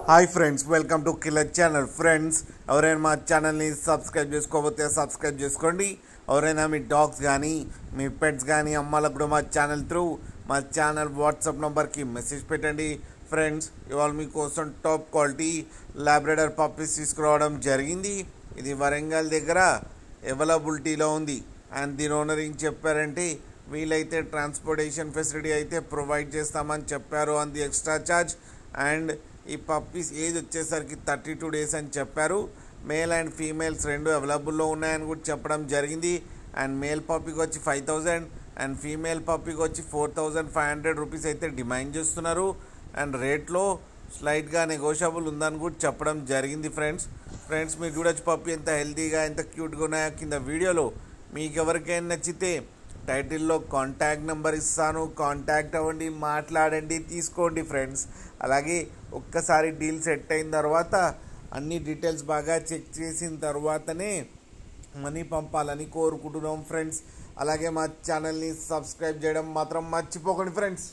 Hi friends, welcome to killer channel. Friends, ఎవరైనా మా ఛానల్ని సబ్స్క్రైబ్ చేసుకోకపోతే సబ్స్క్రైబ్ చేసుకోండి. ఎవరైనా మీ డాగ్స్ కానీ మీ పెట్స్ కానీ అమ్మాలకు కూడా మా ఛానల్ త్రూ మా ఛానల్ వాట్సాప్ నెంబర్కి మెసేజ్ పెట్టండి. ఫ్రెండ్స్, ఇవాళ మీకోసం టాప్ క్వాలిటీ లాబ్రడార్ పప్పీస్ తీసుకురావడం జరిగింది. ఇది వరంగల్ దగ్గర అవైలబిలిటీలో ఉంది. అండ్ దీని ఓనర్ ఏం చెప్పారంటే, వీలైతే ట్రాన్స్పోర్టేషన్ ఫెసిలిటీ అయితే ప్రొవైడ్ చేస్తామని చెప్పారు on the extra charge. And ఈ పప్పీస్ ఏజ్ వచ్చేసరికి 32 days అని చెప్పారు. మేల్ అండ్ ఫీమేల్స్ రెండు అవైలబుల్లో ఉన్నాయని కూడా చెప్పడం జరిగింది. అండ్ మేల్ పప్పీకి వచ్చి 5,000 అండ్ ఫీమేల్ పప్పీకి వచ్చి 4,500 రూపీస్ అయితే డిమాండ్ చేస్తున్నారు. అండ్ రేట్లో స్లైట్గా నెగోషియబుల్ ఉందని కూడా చెప్పడం జరిగింది. ఫ్రెండ్స్ మీరు చూడొచ్చు పప్పీ ఎంత హెల్తీగా ఎంత క్యూట్గా ఉన్నాయో కింద వీడియోలో. మీకు ఎవరికైనా నచ్చితే టైటిల్లో కాంటాక్ట్ నెంబర్ ఇస్తాను, కాంటాక్ట్ అవ్వండి, మాట్లాడండి, తీసుకోండి ఫ్రెండ్స్. అలాగే ఒక్కసారి డీల్ సెట్ అయిన తర్వాత అన్ని డీటెయిల్స్ బాగా చెక్ చేసిన తర్వాతనే మనీ పంపాలని కోరుకుంటున్నాం ఫ్రెండ్స్. అలాగే మా ఛానల్ని సబ్స్క్రైబ్ చేయడం మాత్రం మర్చిపోకండి ఫ్రెండ్స్.